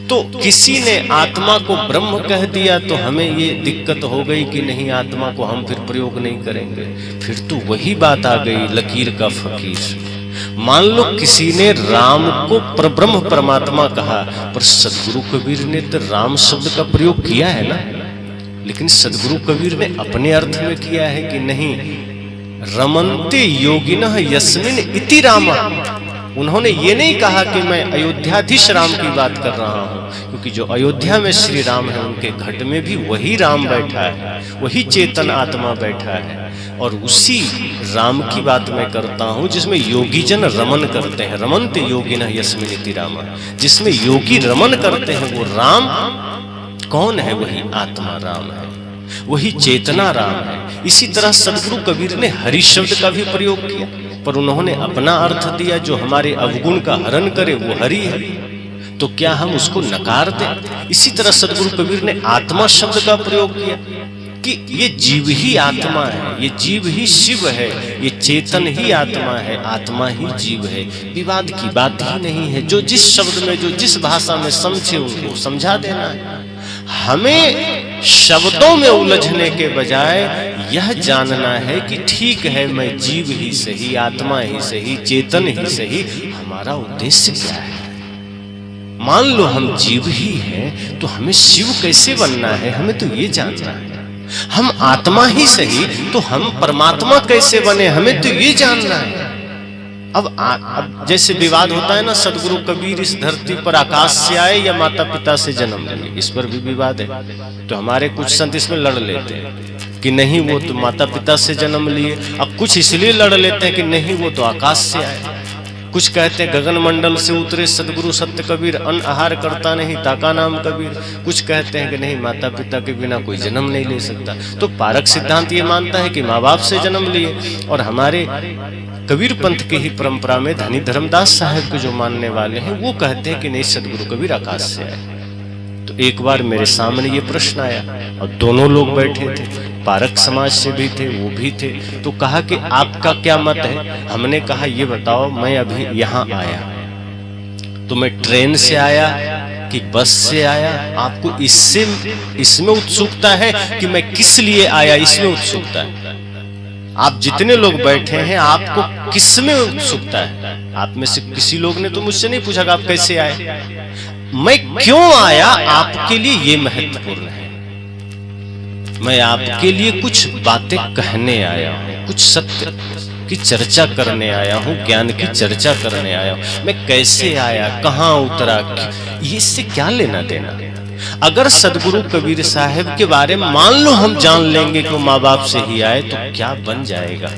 तो किसी ने आत्मा को ब्रह्म कह दिया तो हमें ये दिक्कत हो गई कि नहीं, आत्मा को हम फिर प्रयोग नहीं करेंगे। फिर तो वही बात आ गई लकीर का फकीर। मान लो किसी ने राम को परब्रह्म परमात्मा कहा, पर सदगुरु कबीर ने तो राम शब्द का प्रयोग किया है ना, लेकिन सदगुरु कबीर ने अपने अर्थ में किया है कि नहीं, रमन्ते योगिनः यस्मिन् इति रामा। उन्होंने ये नहीं कहा कि मैं अयोध्याधीश राम की बात कर रहा हूं, क्योंकि जो अयोध्या में श्री राम है उनके घट में भी वही राम बैठा है, वही चेतन आत्मा बैठा है, और उसी राम की बात मैं करता हूं जिसमें योगी जन रमन करते हैं। रमन्ते योगिनः यस्मिन् इति रामा, जिसमें योगी रमन करते हैं वो राम कौन है? वही आत्मा राम है, वही चेतना राम है। इसी तरह सदगुरु कबीर ने हरि शब्द का भी प्रयोग किया, पर उन्होंने अपना अर्थ दिया, जो हमारे अवगुण का हरण करे वो हरि है, तो क्या हम उसको नकार दें? इसी तरह सदगुरु कबीर ने आत्मा शब्द का प्रयोग किया कि ये जीव ही आत्मा है, ये जीव ही शिव है, ये चेतन ही आत्मा है, आत्मा ही जीव है। विवाद की बात ही नहीं है। जो जिस शब्द में, जो जिस भाषा में समझे उनको समझा देना है। हमें शब्दों में उलझने के बजाय यह जानना है कि ठीक है, मैं जीव ही सही, आत्मा ही सही, चेतन ही सही, हमारा उद्देश्य क्या है? मान लो हम जीव ही हैं, तो हमें शिव कैसे बनना है, हमें तो ये जानना है। हम आत्मा ही सही, तो हम परमात्मा कैसे बने, हमें तो ये जानना है। अब जैसे विवाद होता है ना, सदगुरु कबीर इस धरती पर आकाश से आए या माता पिता से जन्म लिए, इस पर भी विवाद है। तो हमारे कुछ संत इसमें लड़ लेते हैं कि नहीं वो तो माता पिता से जन्म लिए, अब कुछ इसलिए लड़ लेते हैं कि नहीं वो तो आकाश से आए। कुछ कहते हैं गगन मंडल से उतरे सदगुरु सत्य कबीर, अन्न आहार करता नहीं ताका नाम कबीर। कुछ कहते हैं कि नहीं, माता पिता के बिना कोई जन्म नहीं ले सकता। तो पारक सिद्धांत ये मानता है कि माँ बाप से जन्म लिए, और हमारे कबीर पंथ के ही परंपरा में धनी धर्मदास साहब के जो मानने वाले हैं वो कहते हैं कि नहीं, सदगुरु कबीर आकाश से आए। तो एक बार मेरे सामने ये प्रश्न आया, और दोनों लोग बैठे थे, पारक समाज से भी थे, वो भी थे। तो कहा कि आपका क्या मत है? हमने कहा ये बताओ, मैं अभी यहाँ आया तो मैं ट्रेन से आया कि बस से आया? आपको इसमें उत्सुकता है कि मैं किस लिए आया, इसमें उत्सुकता है। आप जितने लोग बैठे हैं आपको किसमें उत्सुकता है? आप में से किसी लोग ने तो मुझसे नहीं पूछा कि आप कैसे आए। मैं क्यों आया आपके लिए ये महत्वपूर्ण है। मैं आपके लिए कुछ बातें कहने आया हूं, कुछ सत्य की चर्चा करने आया हूं, ज्ञान की चर्चा करने आया हूं। मैं कैसे आया, कहां उतरा, ये इससे क्या लेना देना? अगर सदगुरु कबीर साहब के बारे में मान लो हम जान लेंगे कि वो माँ बाप से ही आए तो क्या बन जाएगा,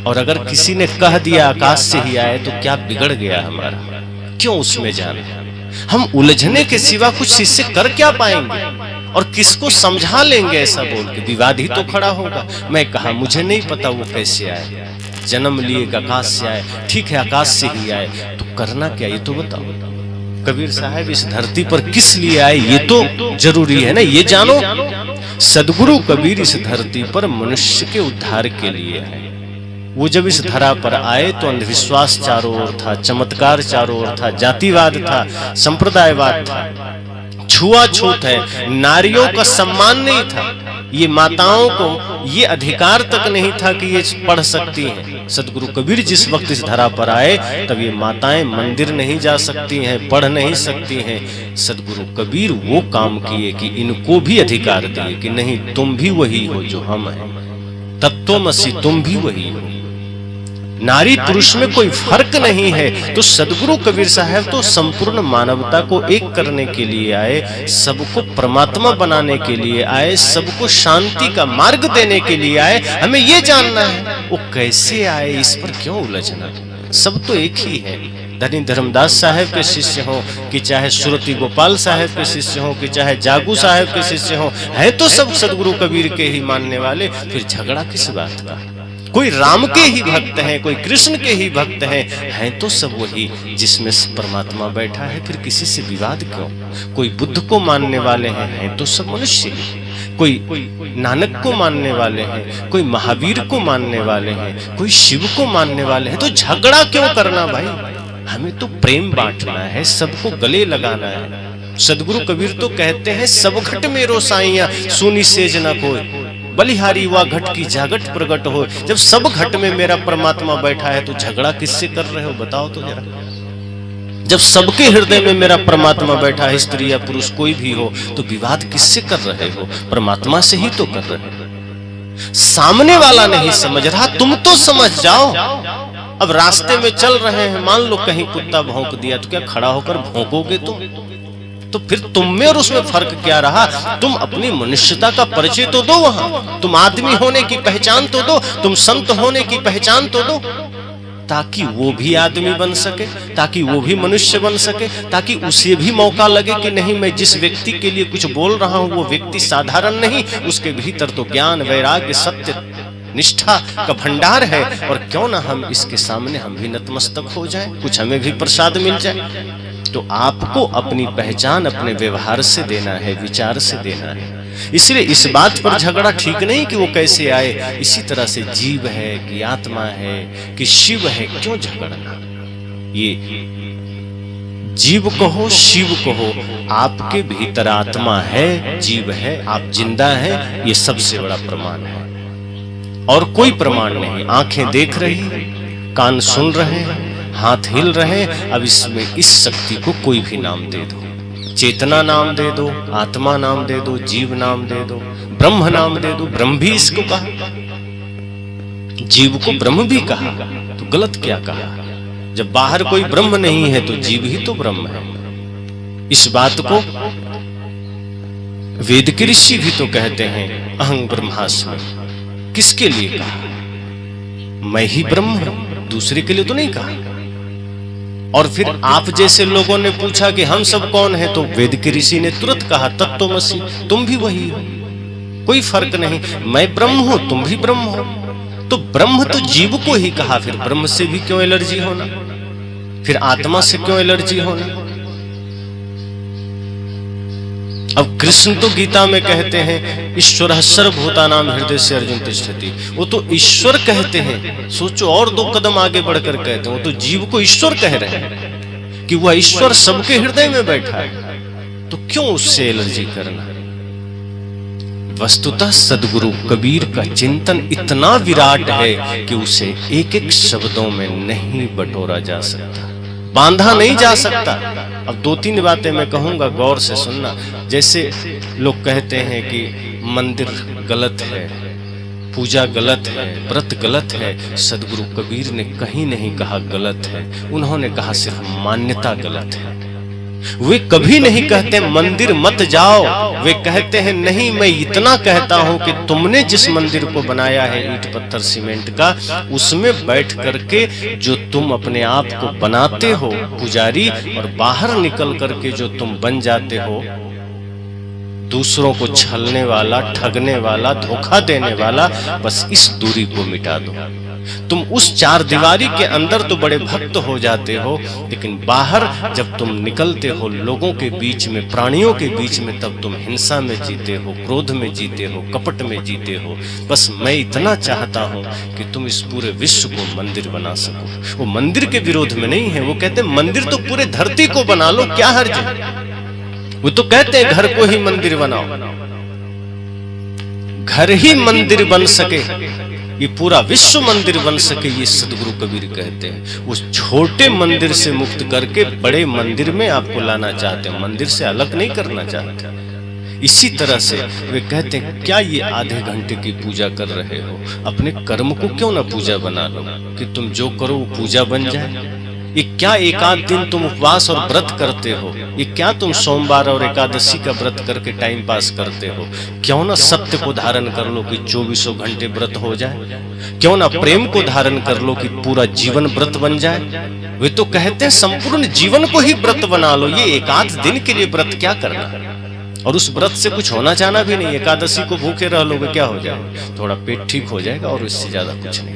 और अगर किसी ने कह दिया आकाश से ही आए तो क्या बिगड़ गया हमारा? क्यों उसमें जाना? हम उलझने के सिवा कुछ इससे कर क्या पाएंगे, और किसको समझा लेंगे ऐसा बोल के? विवाद ही तो खड़ा होगा। मैं कहा मुझे नहीं पता वो कैसे आए, जन्म लिए आकाश से आए, ठीक है आकाश से ही आए, तो करना क्या ये तो बताओ। कबीर साहब इस धरती पर किस लिए आए ये तो जरूरी है ना, ये जानो। सदगुरु कबीर इस धरती पर मनुष्य के उद्धार के लिए आए। वो जब इस धरा पर आए तो अंधविश्वास चारों ओर था, चमत्कार चारों ओर था, जातिवाद था, संप्रदायवाद था, छुआछूत है, नारियों का सम्मान नहीं था, ये माताओं को ये अधिकार तक नहीं था कि ये पढ़ सकती हैं। सदगुरु कबीर जिस वक्त इस धरा पर आए तब ये माताएं मंदिर नहीं जा सकती हैं, पढ़ नहीं सकती हैं। सदगुरु कबीर वो काम किए कि इनको भी अधिकार दिए कि नहीं, तुम भी वही हो जो हम हैं, तत्त्वमसि, तुम भी वही हो। नारी पुरुष में कोई फर्क नहीं है। तो सदगुरु कबीर साहब तो संपूर्ण मानवता को एक करने के लिए आए, सबको परमात्मा बनाने के लिए आए, सबको शांति का मार्ग देने के लिए आए। हमें ये जानना है वो कैसे आए, इस पर क्यों उलझना? सब तो एक ही है। धनी धर्मदास साहब के शिष्य हो कि चाहे सुरती गोपाल साहब के शिष्य हो कि चाहे जागू साहब के शिष्य हो, है तो सब सदगुरु कबीर के ही मानने वाले। फिर झगड़ा किस बात का? कोई राम के ही भक्त हैं, कोई कृष्ण के ही भक्त हैं तो सब वही जिसमें परमात्मा बैठा है। फिर किसी से विवाद क्यों? कोई बुद्ध को मानने वाले हैं तो सब मनुष्य ही, कोई नानक को मानने वाले हैं, कोई महावीर को मानने वाले हैं, कोई शिव को मानने वाले हैं, तो झगड़ा क्यों करना भाई? हमें तो प्रेम बांटना है, सबको गले लगाना है। सदगुरु कबीर तो कहते हैं सब घट मेरो साइया सुनी सेज न कोई, बलिहारी हुआ घट की जागट प्रगट हो। जब सब घट में मेरा परमात्मा बैठा है तो झगड़ा किससे कर रहे हो बताओ तो जरा। जब सबके हृदय में मेरा परमात्मा बैठा है, स्त्री या पुरुष कोई भी हो, तो विवाद किससे कर रहे हो? परमात्मा से ही तो कर रहे हो। सामने वाला नहीं समझ रहा, तुम तो समझ जाओ। अब रास्ते में चल रहे हैं, मान लो कहीं कुत्ता भौंक दिया, तो क्या खड़ा होकर भौंकोगे तुम? तो फिर तुम में और उसमें फर्क क्या रहा? तुम अपनी मनुष्यता का परिचय तो दो वहां, तुम आदमी होने की पहचान तो दो, तुम संत होने की पहचान तो दो, ताकि वो भी आदमी बन सके, ताकि वो भी मनुष्य बन सके, ताकि उसे भी मौका लगे कि नहीं, मैं जिस व्यक्ति के लिए कुछ बोल रहा हूं वो व्यक्ति साधारण नहीं, उसके भीतर तो ज्ञान, वैराग्य, सत्य, निष्ठा का भंडार है। और क्यों ना हम इसके सामने हम भी नतमस्तक हो जाएं, कुछ हमें भी प्रसाद मिल जाए। तो आपको अपनी पहचान अपने व्यवहार से देना है, विचार से देना है। इसलिए इस बात पर झगड़ा ठीक नहीं कि वो कैसे आए। इसी तरह से जीव है कि आत्मा है कि शिव है, क्यों झगड़ना? ये जीव कहो शिव कहो, आपके भीतर आत्मा है, जीव है, आप जिंदा हैं, ये सबसे बड़ा प्रमाण है और कोई प्रमाण नहीं। आंखें देख रही, कान सुन रहे हैं, हाथ हिल रहे। अब इसमें इस शक्ति को कोई भी नाम दे दो, चेतना नाम दे दो, आत्मा नाम दे दो, जीव नाम दे दो, ब्रह्म नाम दे दो। ब्रह्म भी इसको कहा, जीव को ब्रह्म भी कहा, तो गलत क्या कहा? जब बाहर कोई ब्रह्म नहीं है तो जीव ही तो ब्रह्म है। इस बात को वेद के ऋषि भी तो कहते हैं, अहं ब्रह्मास्मि। किसके लिए कहा? मैं ही ब्रह्म हूं, दूसरे के लिए तो नहीं कहा। और फिर आप जैसे लोगों ने पूछा कि हम सब कौन हैं, तो वेद के ऋषि ने तुरंत कहा तत्त्वमसि, तुम भी वही हो, कोई फर्क नहीं। मैं ब्रह्म हूं, तुम भी ब्रह्म हो। तो ब्रह्म तो जीव को ही कहा, फिर ब्रह्म से भी क्यों एलर्जी होना? फिर आत्मा से क्यों एलर्जी होना? अब कृष्ण तो गीता में कहते हैं ईश्वरः सर्वभूतानां हृदय से अर्जुन तिष्ठति। वो तो ईश्वर कहते हैं, सोचो और 2 कदम आगे बढ़कर कहते हैं, वो तो जीव को ईश्वर कह रहे हैं कि वह ईश्वर सबके हृदय में बैठा है, तो क्यों उससे एलर्जी करना? वस्तुतः सदगुरु कबीर का चिंतन इतना विराट है कि उसे एक-एक शब्दों में नहीं बटोरा जा सकता, बांधा नहीं जा सकता। अब 2-3 बातें मैं कहूंगा, गौर से सुनना। जैसे लोग कहते हैं कि मंदिर गलत है, पूजा गलत है, व्रत गलत है। सदगुरु कबीर ने कहीं नहीं कहा गलत है, उन्होंने कहा सिर्फ मान्यता गलत है। वे कभी नहीं कहते मंदिर मत जाओ, वे कहते हैं नहीं, मैं इतना कहता हूं कि तुमने जिस मंदिर को बनाया है ईंट पत्थर सीमेंट का, उसमें बैठ करके जो तुम अपने आप को बनाते हो पुजारी, और बाहर निकल करके जो तुम बन जाते हो दूसरों को छलने वाला, ठगने वाला, धोखा देने वाला, बस इस दूरी को मिटा दो। तुम उस 4 दीवारी के अंदर तो बड़े भक्त हो जाते हो, लेकिन बाहर जब तुम निकलते हो लोगों के बीच में, प्राणियों के बीच में, तब तुम हिंसा में जीते हो, क्रोध में जीते हो, कपट में जीते हो। बस मैं इतना चाहता हूं कि तुम इस पूरे विश्व को मंदिर बना सको। वो मंदिर के विरोध में नहीं है, वो कहते हैं मंदिर तो पूरे धरती को बना लो, क्या हर्ज है? वो तो कहते हैं घर को ही मंदिर बनाओ। घर ही मंदिर बन सके, ये पूरा विश्व मंदिर बन सके, ये सदगुरु कबीर कहते हैं। उस छोटे मंदिर से मुक्त करके बड़े मंदिर में आपको लाना चाहते हैं, मंदिर से अलग नहीं करना चाहते। इसी तरह से वे कहते हैं क्या ये आधे घंटे की पूजा कर रहे हो, अपने कर्म को क्यों ना पूजा बना लो कि तुम जो करो वो पूजा बन जाए। ये क्या एक आध दिन तुम उपवास और व्रत करते हो, ये क्या तुम सोमवार और एकादशी का व्रत करके टाइम पास करते हो? क्यों ना सत्य को धारण कर लो कि 24 घंटे व्रत हो जाए? क्यों ना प्रेम को धारण कर लो कि पूरा जीवन व्रत बन जाए? वे तो कहते हैं संपूर्ण जीवन को ही व्रत बना लो, ये एक आध दिन के लिए व्रत क्या करना? और उस व्रत से कुछ होना चाहना भी नहीं। एकादशी को भूखे रह लोगे क्या हो जाएगा? थोड़ा पेट ठीक हो जाएगा और इससे ज्यादा कुछ नहीं।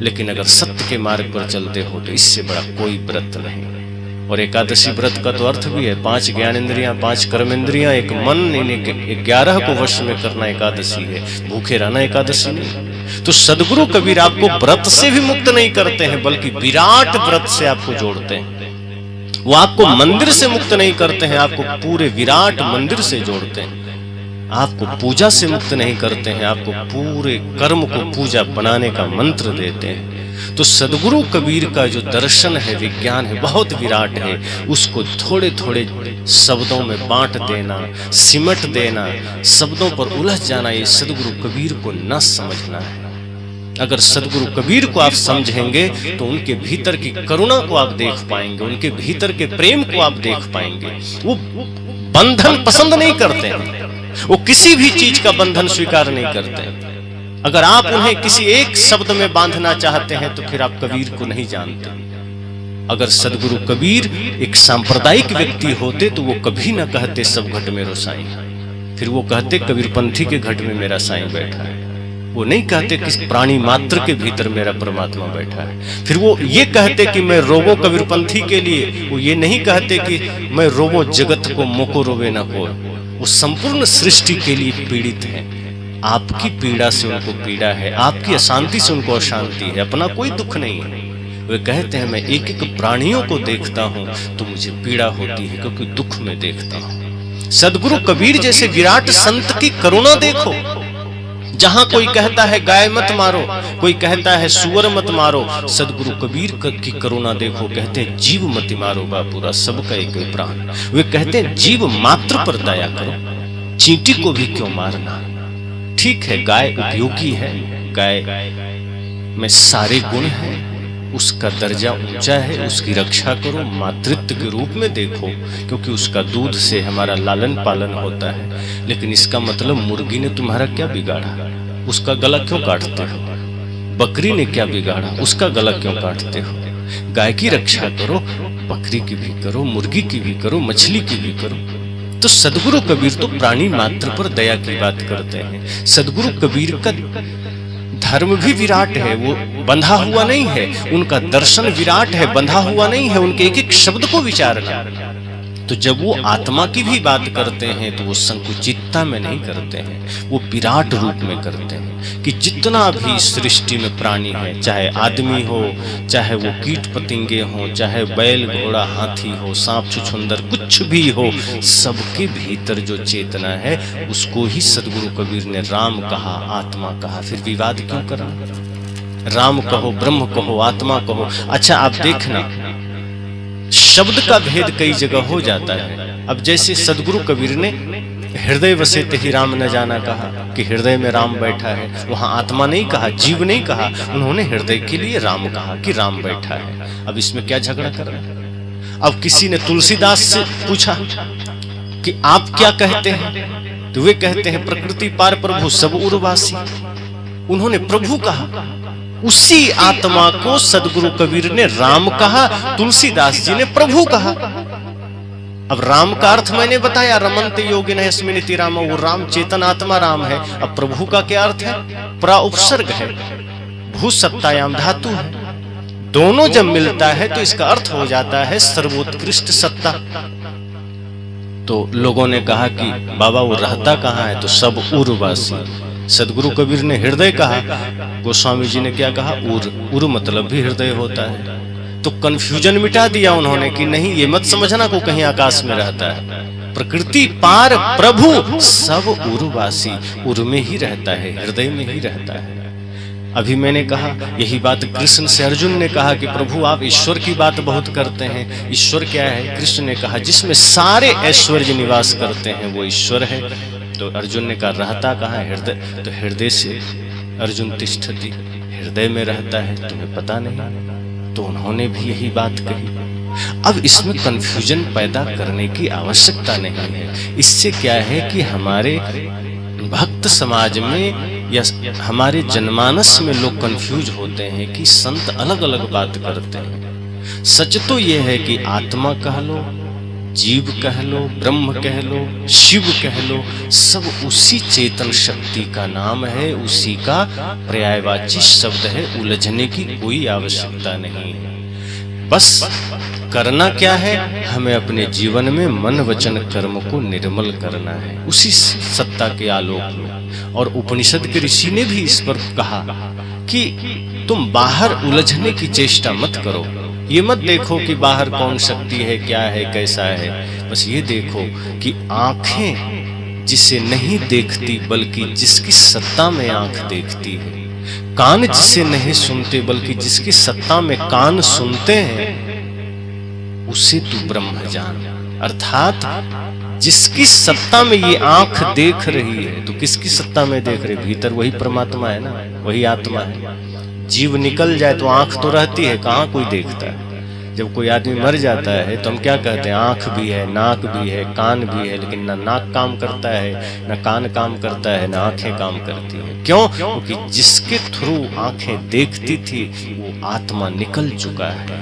लेकिन अगर सत्य के मार्ग पर चलते हो तो इससे बड़ा कोई व्रत नहीं। और एकादशी व्रत का तो अर्थ भी है 5 ज्ञानेंद्रियां, 5 कर्मेंद्रियां, एक मन, इन्हें 11 को वश में करना एकादशी है, भूखे रहना एकादशी नहीं। तो सदगुरु कबीर आपको व्रत से भी मुक्त नहीं करते हैं, बल्कि विराट व्रत से आपको जोड़ते हैं। वो आपको मंदिर से मुक्त नहीं करते हैं, आपको पूरे विराट मंदिर से जोड़ते हैं। आपको पूजा से मुक्त नहीं करते हैं, आपको पूरे कर्म को पूजा बनाने का मंत्र देते हैं। तो सदगुरु कबीर का जो दर्शन है, विज्ञान है, बहुत विराट है। उसको थोड़े थोड़े शब्दों में बांट देना, सिमट देना, शब्दों पर उलझ जाना, ये सदगुरु कबीर को न समझना है। अगर सदगुरु कबीर को आप समझेंगे तो उनके भीतर की करुणा को आप देख पाएंगे, उनके भीतर के प्रेम को आप देख पाएंगे। वो बंधन पसंद नहीं करते हैं, वो किसी भी चीज का बंधन स्वीकार नहीं करते हैं। अगर आप उन्हें किसी एक शब्द में बांधना चाहते हैं तो फिर आप कबीर को नहीं जानते। अगर सदगुरु कबीर एक सांप्रदायिक व्यक्ति होते तो वो कभी ना कहते सब घट में रो साईं, फिर वो कहते कबीरपंथी के घट में मेरा साईं बैठा है। वो नहीं कहते कि प्राणी मात्र के भीतर मेरा परमात्मा बैठा है। फिर वो ये कहते कि मैं रोवो कबीरपंथी के लिए, वो ये नहीं कहते कि मैं रोवो जगत को मोको रोवे ना को। वो संपूर्ण सृष्टि के लिए पीड़ित है। आपकी पीड़ा से उनको पीड़ा है, आपकी अशांति से उनको अशांति है, अपना कोई दुख नहीं है। वे कहते हैं मैं एक एक प्राणियों को देखता हूं तो मुझे पीड़ा होती है, क्योंकि दुख में देखता हूं। सदगुरु कबीर जैसे विराट संत की करुणा देखो। जहां कोई कहता है गाय मत मारो, कोई कहता है सुअर मत मारो, सदगुरु कबीर की करुणा देखो। कहते हैं जीव मत मारो बापूरा, सबका एक प्राण। वे कहते हैं जीव मात्र पर दया करो, चींटी को भी क्यों मारना। ठीक है, गाय उपयोगी है, गाय में सारे गुण हैं, उसका दर्जा ऊंचा है, उसकी रक्षा करो, मातृत्व के रूप में देखो, क्योंकि उसका दूध से हमारा लालन पालन होता है। लेकिन इसका मतलब मुर्गी ने तुम्हारा क्या बिगाड़ा, उसका गला क्यों काटते हो? बकरी ने क्या बिगाड़ा, उसका गला क्यों काटते हो? गाय की रक्षा करो, बकरी की भी करो, मुर्गी की भी करो, मछली की भी करो। तो सदगुरु कबीर तो प्राणी मात्र पर दया की बात करते हैं। सदगुरु कबीर का धर्म भी विराट है, वो बंधा हुआ नहीं है। उनका दर्शन विराट है, बंधा हुआ नहीं है। उनके एक एक शब्द को विचारना। तो जब वो आत्मा की भी बात करते हैं तो वो संकुचितता में नहीं करते हैं, वो विराट रूप में करते हैं कि जितना भी सृष्टि में प्राणी है, चाहे आदमी हो, चाहे वो कीट पतंगे हो, चाहे बैल घोड़ा हाथी हो, सांप छुछुंदर कुछ भी हो, सबके भीतर जो चेतना है उसको ही सदगुरु कबीर ने राम कहा, आत्मा कहा। फिर विवाद क्यों करना? राम कहो, ब्रह्म कहो, आत्मा कहो। अच्छा आप देखना, शब्द का भेद कई जगह हो जाता है। अब जैसे सदगुरु कबीर ने हृदय वसे ही राम न जाना कहा कि हृदय में राम बैठा है, वहां आत्मा नहीं कहा, जीव नहीं कहा, उन्होंने हृदय के लिए राम कहा कि राम बैठा है। अब इसमें क्या झगड़ा कर रहे हैं? अब किसी ने तुलसीदास से पूछा कि आप क्या कहते हैं, तो वे कहते हैं प्रकृति पार प्रभु सब उर्वासी। उन्होंने प्रभु कहा, उसी आत्मा को सदगुरु कबीर ने राम कहा, तुलसीदास जी ने प्रभु कहा। अब राम का अर्थ मैंने बताया, रमन्ते योगिनः यस्मिन्निति राम, वो राम चेतन आत्मा राम है। अब प्रभु का क्या अर्थ है? प्रा उपसर्ग है, भू सत्तायाम धातु है। दोनों जब मिलता है तो इसका अर्थ हो जाता है सर्वोत्कृष्ट सत्ता। तो लोगों ने कहा कि बाबा वो रहता कहाँ है? तो सब उर्वासी। सदगुरु कबीर ने हृदय कहा, गोस्वामी जी ने क्या कहा? उर मतलब भी हृदय होता है। तो कंफ्यूजन मिटा दिया उन्होंने कि नहीं, ये मत समझना को कहीं आकाश में रहता है। प्रकृति पार प्रभु सब उर्वासी, उर में ही रहता है, हृदय में ही रहता है। अभी मैंने कहा यही बात कृष्ण से अर्जुन ने कहा कि प्रभु आप ईश्वर की बात बहुत करते हैं, ईश्वर क्या है? कृष्ण ने कहा जिसमें सारे ऐश्वर्य निवास करते हैं वो ईश्वर है। तो अर्जुन ने कहा रहता कहाँ है? हृदय। तो हृदय से अर्जुन तिष्ठति, हृदय में रहता है, तुम्हें पता नहीं? तो उन्होंने भी यही बात कही। अब इसमें कंफ्यूजन पैदा करने की आवश्यकता नहीं है। इससे क्या है कि हमारे भक्त समाज में या हमारे जनमानस में लोग कंफ्यूज होते हैं कि संत अलग अलग बात करते हैं। सच तो यह है कि आत्मा कह लो, जीव कह लो, ब्रह्म कह लो, शिव कह लो, सब उसी चेतन शक्ति का नाम है, उसी का पर्यायवाची शब्द है। उलझने की कोई आवश्यकता नहीं है। बस करना क्या है? हमें अपने जीवन में मन वचन कर्म को निर्मल करना है उसी सत्ता के आलोक में। और उपनिषद के ऋषि ने भी इस पर कहा कि तुम बाहर उलझने की चेष्टा मत करो, ये मत देखो कि बाहर कौन शक्ति है, क्या है, कैसा है। बस ये देखो कि आंखें जिसे नहीं देखती बल्कि जिसकी सत्ता में आंख देखती है, कान जिसे नहीं सुनते बल्कि जिसकी सत्ता में कान सुनते हैं, उसे तू ब्रह्म जान। अर्थात जिसकी सत्ता में ये आंख देख रही है, तो किसकी सत्ता में देख रही? भीतर वही परमात्मा है ना, वही आत्मा है। जीव निकल जाए तो आंख तो रहती है, कहाँ कोई देखता है। जब कोई आदमी मर जाता है तो हम क्या कहते हैं? आंख भी है, नाक भी है, कान भी है, लेकिन ना नाक काम करता है, ना कान काम करता है, ना आंखें काम करती हैं। क्यों? क्योंकि जिसके थ्रू आंखें देखती थी वो आत्मा निकल चुका है,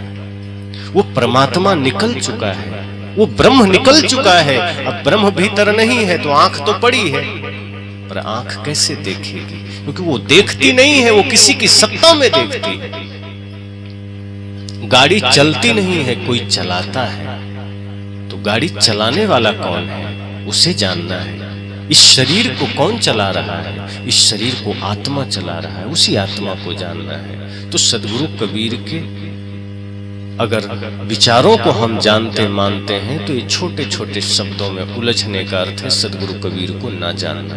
वो परमात्मा निकल चुका है, वो ब्रह्म निकल चुका है। अब ब्रह्म भीतर नहीं है तो आंख तो पड़ी है, पर आंख कैसे देखेगी? क्योंकि वो देखती नहीं है, वो किसी की सत्ता में देखती है। गाड़ी चलती नहीं है, कोई चलाता है, तो गाड़ी चलाने वाला कौन है उसे जानना है। इस शरीर को कौन चला रहा है? इस शरीर को आत्मा चला रहा है, उसी आत्मा को जानना है। तो सदगुरु कबीर के अगर विचारों को हम जानते मानते हैं तो ये छोटे छोटे शब्दों में उलझने का अर्थ है सदगुरु कबीर को ना जानना।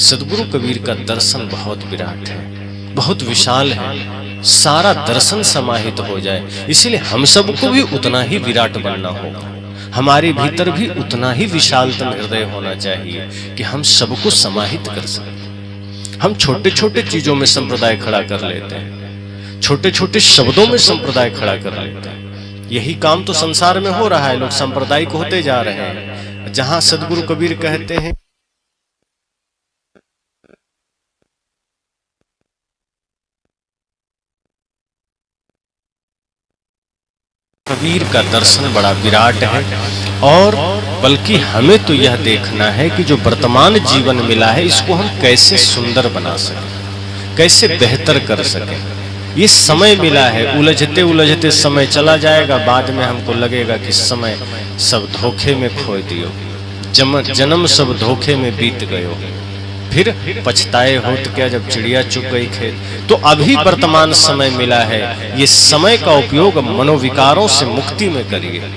सदगुरु कबीर का दर्शन बहुत विराट है, बहुत विशाल है, सारा दर्शन समाहित हो जाए। इसलिए हम सबको भी उतना ही विराट बनना होगा, हमारे भीतर भी उतना ही विशालतम हृदय होना चाहिए कि हम सबको समाहित कर सकें। हम छोटे छोटे चीजों में संप्रदाय खड़ा कर लेते हैं, छोटे छोटे शब्दों में संप्रदाय खड़ा कर लेते हैं। यही काम तो संसार में हो रहा है, लोग सांप्रदायिक होते जा रहे हैं। जहां सदगुरु कबीर कहते हैं कबीर का दर्शन बड़ा विराट है, और बल्कि हमें तो यह देखना है कि जो वर्तमान जीवन मिला है इसको हम कैसे सुंदर बना सकें, कैसे बेहतर कर सकें। ये समय मिला है, उलझते उलझते समय चला जाएगा, बाद में हमको लगेगा कि समय सब धोखे में खो दियो, जन्म सब धोखे में बीत गयो, फिर पछताए हो तो क्या जब चिड़िया चुग गई खेत। तो अभी वर्तमान समय मिला है, ये समय का उपयोग मनोविकारों से मुक्ति में करिए।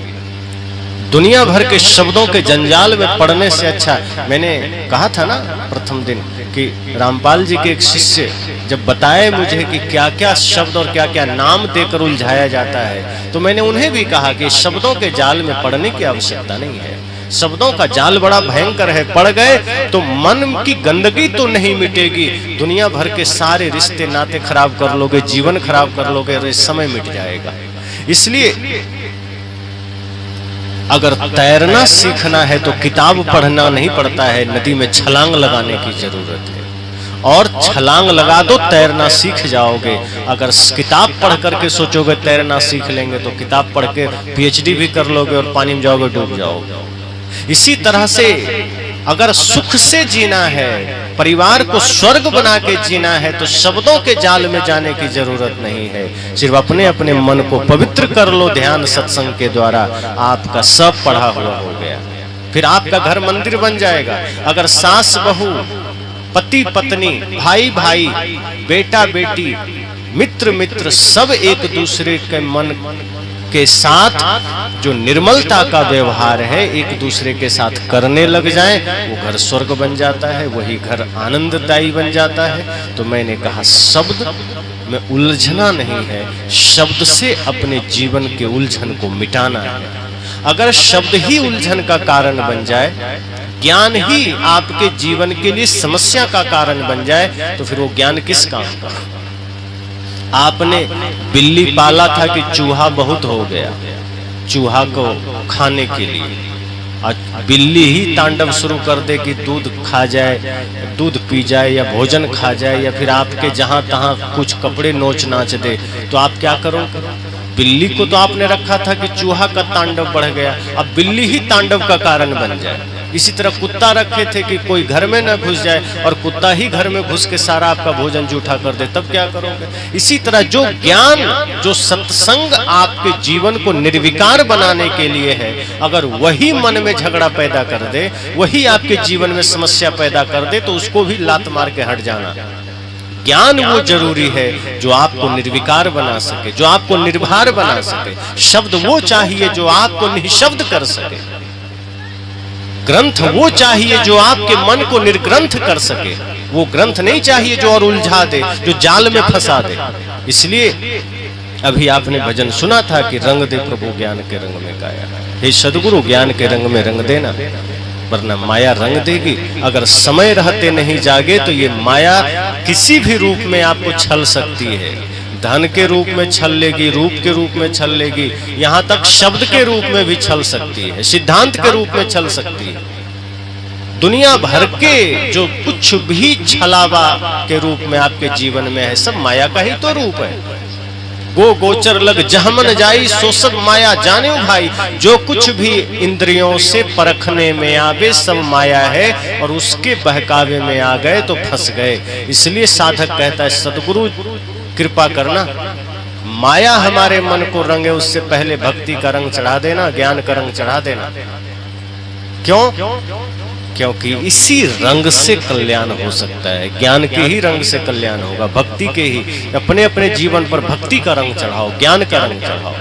दुनिया भर के शब्दों के जंजाल में पड़ने से अच्छा, मैंने कहा था ना प्रथम दिन कि रामपाल जी के एक शिष्य जब बताए मुझे कि क्या क्या शब्द और क्या क्या नाम देकर उलझाया जाता है, तो मैंने उन्हें भी कहा कि शब्दों के जाल में पड़ने की आवश्यकता नहीं है। शब्दों का जाल बड़ा भयंकर है, पड़ गए तो मन की गंदगी तो नहीं मिटेगी, दुनिया भर के सारे रिश्ते नाते खराब कर लोगे, जीवन खराब कर लोगे, और समय मिट जाएगा। इसलिए अगर तैरना सीखना है तो किताब पढ़ना नहीं पड़ता है, नदी में छलांग लगाने की जरूरत है, और छलांग लगा दो तैरना सीख जाओगे। अगर किताब पढ़ करके सोचोगे तैरना सीख लेंगे तो किताब पढ़ के पीएचडी भी कर लोगे और पानी में जाओगे डूब जाओगे। इसी तरह से अगर सुख से जीना है, परिवार को स्वर्ग बना के जीना है, तो शब्दों के जाल में जाने की जरूरत नहीं है। सिर्फ अपने अपने मन को पवित्र कर लो ध्यान सत्संग के द्वारा, आपका सब पढ़ा हुआ हो गया, फिर आपका घर मंदिर बन जाएगा। अगर सास बहू, पति पत्नी, भाई भाई, बेटा बेटी, मित्र मित्र सब एक दूसरे के मन के साथ जो निर्मलता का व्यवहार है एक दूसरे के साथ करने लग जाएं, वो घर स्वर्ग बन जाता है, वही घर आनंददायी बन जाता है। तो मैंने कहा शब्द में उलझना नहीं है, शब्द से अपने जीवन के उलझन को मिटाना है। अगर शब्द ही उलझन का कारण बन जाए, ज्ञान ही आपके जीवन के लिए समस्या का कारण बन जाए, तो फिर वो ज्ञान किस काम का? आपने बिल्ली पाला था कि चूहा बहुत हो गया, चूहा को खाने के लिए, और बिल्ली ही तांडव शुरू कर दे कि दूध खा जाए, दूध पी जाए, या भोजन खा जाए, या फिर आपके जहां तहां कुछ कपड़े नोच नाच दे, तो आप क्या करोगे? बिल्ली को तो आपने रखा था कि चूहा का तांडव बढ़ गया, अब बिल्ली ही तांडव का कारण बन जाए। इसी तरह कुत्ता रखे थे कि कोई घर में न घुस जाए, और कुत्ता ही घर में घुस के सारा आपका भोजन जूठा कर दे, तब क्या करोगे? इसी तरह जो ज्ञान, जो सत्संग आपके जीवन को निर्विकार बनाने के लिए है, अगर वही मन में झगड़ा पैदा कर दे, वही आपके जीवन में समस्या पैदा कर दे, तो उसको भी लात मार के हट जाना। ज्ञान वो जरूरी है जो आपको निर्विकार बना सके, जो आपको निर्भर बना सके। शब्द वो चाहिए जो आपको निःशब्द कर सके। ग्रंथ वो चाहिए जो आपके मन को निर्ग्रंथ कर सके। वो ग्रंथ नहीं चाहिए जो और उलझा दे, जो जाल में फंसा दे। इसलिए अभी आपने भजन सुना था कि रंग दे प्रभु ज्ञान के रंग में गाया। हे सदगुरु, ज्ञान के रंग में रंग देना, वरना माया रंग देगी। अगर समय रहते नहीं जागे तो ये माया किसी भी रूप में आपको छल सकती है। धन के रूप में छल लेगी, रूप के रूप में छल लेगी, यहाँ तक शब्द के रूप में भी छल सकती है, सिद्धांत के रूप में छल सकती है। दुनिया भर के जो कुछ भी छलावा के रूप में आपके जीवन में है, सब माया का ही तो रूप है। गो गोचर लग जहमन जाई, सो सब माया जाने भाई। जो कुछ भी इंद्रियों से परखने में आवे सब माया है, और उसके बहकावे में आ गए तो फंस गए। इसलिए साधक कहता है सदगुरु कृपा करना, माया हमारे मन को रंगे उससे पहले भक्ति का रंग चढ़ा देना, ज्ञान का रंग चढ़ा देना। क्यों? क्योंकि इसी रंग से कल्याण हो सकता है। ज्ञान के ही रंग से कल्याण होगा, भक्ति के ही। अपने अपने जीवन पर भक्ति का रंग चढ़ाओ, ज्ञान का रंग चढ़ाओ।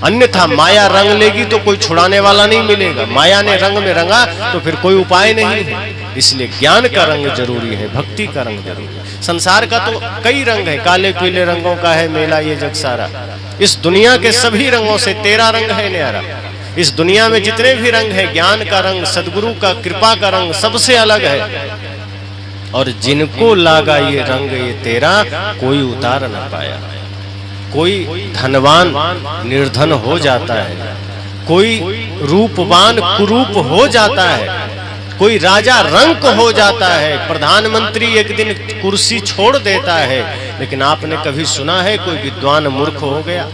अन्यथा माया रंग लेगी तो कोई छुड़ाने वाला नहीं मिलेगा। माया ने रंग में रंगा तो फिर कोई उपाय नहीं है। इसलिए ज्ञान का रंग जरूरी है, भक्ति का रंग जरूरी है। संसार का तो कई रंग है, काले पीले रंगों का है मेला ये जग सारा। इस दुनिया के सभी रंगों से तेरा रंग है न्यारा। इस दुनिया में जितने भी रंग है, ज्ञान का रंग, सदगुरु का कृपा का रंग सबसे अलग है। और जिनको लागा ये रंग ये तेरा, कोई उतार न पाया। कोई धनवान निर्धन हो जाता है, कोई रूपवान कुरूप हो जाता है, कोई राजा रंक हो जाता है, प्रधानमंत्री एक दिन कुर्सी छोड़ देता है। लेकिन आपने कभी सुना है कोई विद्वान मूर्ख हो गया?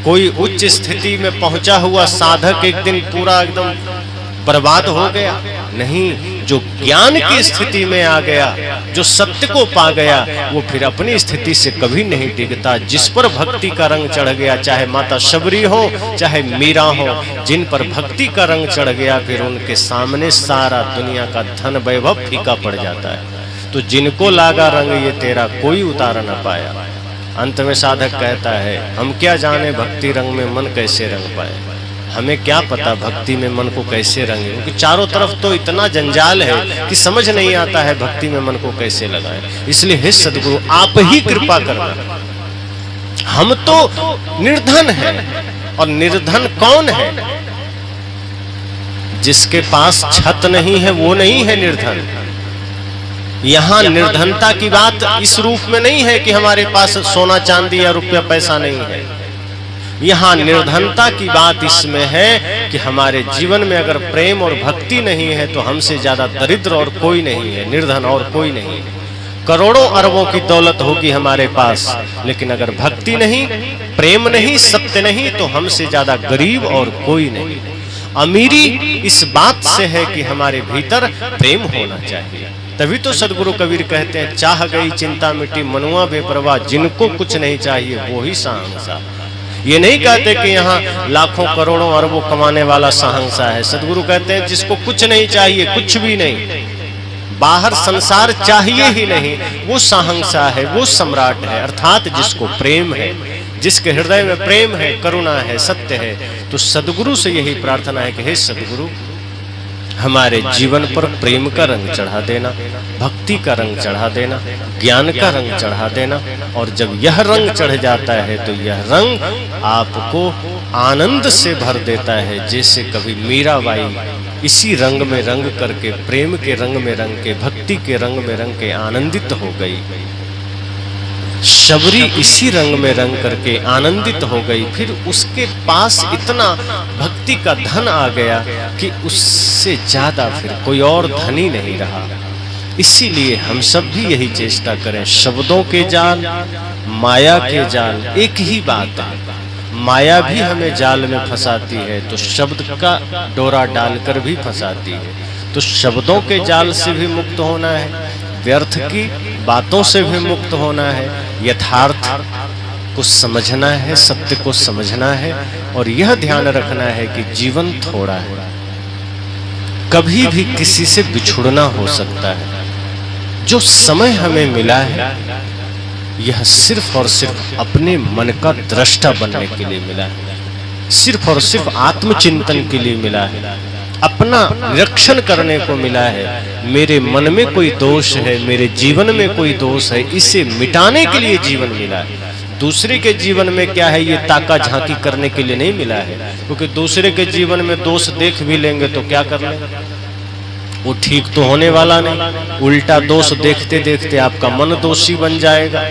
कोई उच्च स्थिति में पहुंचा हुआ साधक एक दिन पूरा एकदम बर्बाद हो गया? नहीं। जो ज्ञान की स्थिति में आ गया, जो सत्य को पा गया, वो फिर अपनी स्थिति से कभी नहीं डिगता। जिस पर भक्ति का रंग चढ़ गया, चाहे माता शबरी हो चाहे मीरा हो, जिन पर भक्ति का रंग चढ़ गया, फिर उनके सामने सारा दुनिया का धन वैभव फीका पड़ जाता है। तो जिनको लागा रंग ये तेरा, कोई उतार न पाया। अंत में साधक कहता है, हम क्या जाने भक्ति रंग में मन कैसे रंग पाए। हमें क्या पता भक्ति में मन को कैसे रंगे, क्योंकि चारों तरफ तो इतना जंजाल है कि समझ नहीं आता है भक्ति में मन को कैसे लगाए। इसलिए हे सदगुरु, आप ही कृपा करना। हम तो निर्धन हैं, और निर्धन कौन है? जिसके पास छत नहीं है वो नहीं है निर्धन। यहाँ निर्धनता की बात इस रूप में नहीं है कि हमारे पास सोना चांदी या रुपया पैसा नहीं है। यहाँ निर्धनता की बात इसमें है कि हमारे जीवन में अगर प्रेम और भक्ति नहीं है तो हमसे ज्यादा दरिद्र और कोई नहीं है, निर्धन और कोई नहीं है। करोड़ों अरबों की दौलत होगी हमारे पास, लेकिन अगर भक्ति नहीं, प्रेम नहीं, सत्य नहीं, तो हमसे ज्यादा गरीब और कोई नहीं। अमीरी इस बात से है कि हमारे भीतर प्रेम होना चाहिए। तभी तो सदगुरु कबीर कहते हैं, चाह गई चिंता मिट्टी मनुआ बेपरवाह, जिनको कुछ नहीं चाहिए वो ही साहंसा। ये नहीं कहते कि यहाँ लाखों करोड़ों अरबों कमाने वाला साहंसा है। सदगुरु कहते हैं जिसको कुछ नहीं चाहिए, कुछ भी नहीं, बाहर संसार चाहिए ही नहीं, वो साहंसा है, वो सम्राट है। अर्थात जिसको प्रेम है, जिसके हृदय में प्रेम है, करुणा है, सत्य है। तो सदगुरु से यही प्रार्थना है कि हे सदगुरु, हमारे जीवन पर प्रेम का रंग चढ़ा देना, भक्ति का रंग चढ़ा देना, ज्ञान का रंग चढ़ा देना। और जब यह रंग चढ़ जाता है तो यह रंग आपको आनंद से भर देता है। जैसे कभी मीराबाई इसी रंग में रंग करके, प्रेम के रंग में रंग के, भक्ति के रंग में रंग के आनंदित हो गई। शबरी इसी रंग में रंग करके आनंदित हो गई। फिर उसके पास इतना भक्ति का धन आ गया कि उससे ज्यादा फिर कोई और धनी नहीं रहा। इसीलिए हम सब भी यही चेष्टा करें, शब्दों के जाल, माया के जाल एक ही बात है। माया भी हमें जाल में फंसाती है तो शब्द का डोरा डालकर भी फंसाती है। तो शब्दों के जाल से भी मुक्त होना है, व्यर्थ की बातों से भी मुक्त होना है, यथार्थ को समझना है, सत्य को समझना है। और यह ध्यान रखना है कि जीवन थोड़ा है, कभी भी किसी से बिछुड़ना हो सकता है। जो समय हमें मिला है यह सिर्फ और सिर्फ अपने मन का दृष्टा बनने के लिए मिला है, सिर्फ और सिर्फ आत्मचिंतन के लिए मिला है, अपना निरीक्षण करने को मिला है। मेरे मन में कोई दोष है, मेरे जीवन में कोई दोष है, इसे मिटाने के लिए जीवन मिला है। दूसरे के जीवन में क्या है ये ताका झांकी करने के लिए नहीं मिला है, क्योंकि दूसरे के जीवन में दोष देख भी लेंगे तो क्या कर लेंगे, वो ठीक तो होने वाला नहीं, उल्टा दोष देखते देखते आपका मन दोषी बन जाएगा।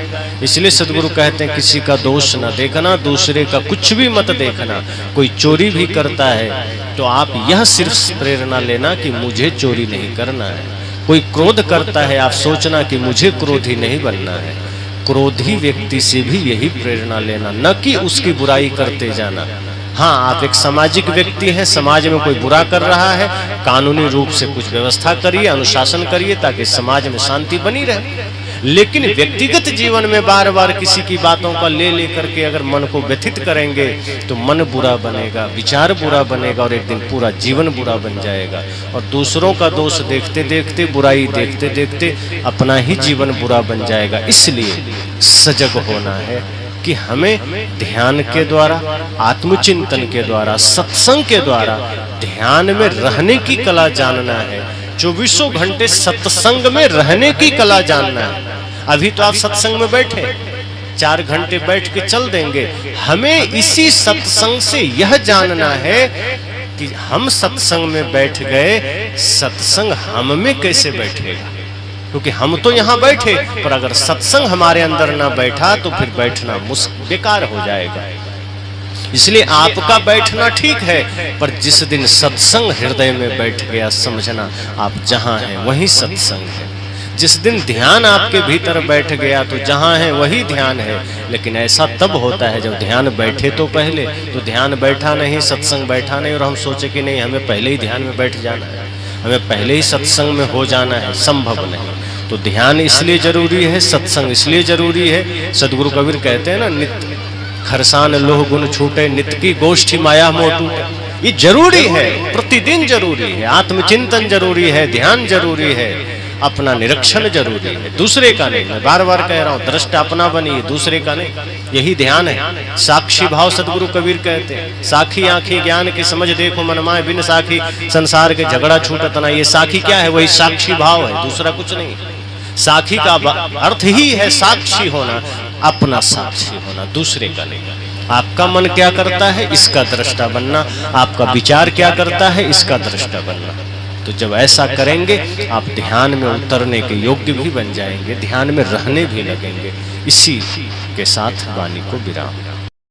इसलिए सद्गुरु कहते हैं किसी का दोष न देखना, दूसरे का कुछ भी मत देखना। कोई चोरी भी करता है तो आप यह सिर्फ प्रेरणा लेना कि मुझे चोरी नहीं करना है। कोई क्रोध करता है, आप सोचना कि मुझे क्रोधी नहीं बनना है। क्रोधी व्यक्ति से भी यही प्रेरणा लेना, न कि उसकी बुराई करते जाना। हाँ, आप एक सामाजिक व्यक्ति हैं, समाज में कोई बुरा कर रहा है, कानूनी रूप से कुछ व्यवस्था करिए, अनुशासन करिए ताकि समाज में शांति बनी रहे। लेकिन व्यक्तिगत जीवन में बार बार किसी की बातों का ले लेकर के अगर मन को व्यथित करेंगे तो मन बुरा बनेगा, विचार बुरा बनेगा और एक दिन पूरा जीवन बुरा बन जाएगा। और दूसरों का दोष देखते देखते, बुराई देखते देखते अपना ही जीवन बुरा बन जाएगा। इसलिए सजग होना है कि हमें ध्यान के द्वारा, आत्मचिंतन के द्वारा, सत्संग के द्वारा ध्यान में रहने की कला जानना है। 24 घंटे सत्संग में रहने की कला जानना है। अभी तो आप सत्संग में बैठे, 4 घंटे बैठ के चल देंगे। हमें इसी सत्संग से यह जानना है कि हम सत्संग में बैठ गए, सत्संग हम में कैसे बैठेगा, क्योंकि हम तो यहाँ बैठे, पर अगर सत्संग हमारे अंदर ना बैठा तो फिर बैठना बेकार हो जाएगा। इसलिए आपका बैठना ठीक है, पर जिस दिन सत्संग हृदय में बैठ गया, समझना आप जहाँ हैं वही सत्संग है। जिस दिन ध्यान आपके भीतर बैठ गया तो जहाँ है वही ध्यान है। लेकिन ऐसा तब होता है जब ध्यान बैठे तो पहले, तो ध्यान बैठा नहीं, सत्संग बैठा नहीं और हम सोचे कि नहीं हमें पहले ही ध्यान में बैठ जाना है, हमें पहले ही सत्संग में हो जाना है। संभव नहीं। तो ध्यान इसलिए जरूरी है, सत्संग इसलिए जरूरी है। सद्गुरु कबीर कहते हैं ना, नित्य खरसान लोह गुण छूटे, नित्य की गोष्ठी माया मोह टूटे। ये जरूरी है, प्रतिदिन जरूरी है। आत्मचिंतन जरूरी है, ध्यान जरूरी है, अपना निरीक्षण जरूरी है, दूसरे का नहीं। मैं बार बार कह रहा हूँ, दृष्टा अपना बनिए, दूसरे का नहीं। यही ध्यान है। साक्षी भाव सद्गुरु कबीर कहते हैं, साखी आंखी ज्ञान की समझ देखो मनमाए, बिन साखी संसार के झगड़ा छूटत ना। ये साखी क्या है? वही साक्षी भाव है, दूसरा कुछ नहीं। साखी का अर्थ ही है साक्षी होना, अपना साक्षी होना, दूसरे का नहीं। आपका मन क्या करता है, इसका दृष्टा बनना। आपका विचार क्या करता है, इसका दृष्टा बनना। तो जब ऐसा करेंगे आप ध्यान में उतरने के योग्य भी बन जाएंगे, ध्यान में रहने भी लगेंगे। इसी के साथ वाणी को विराम।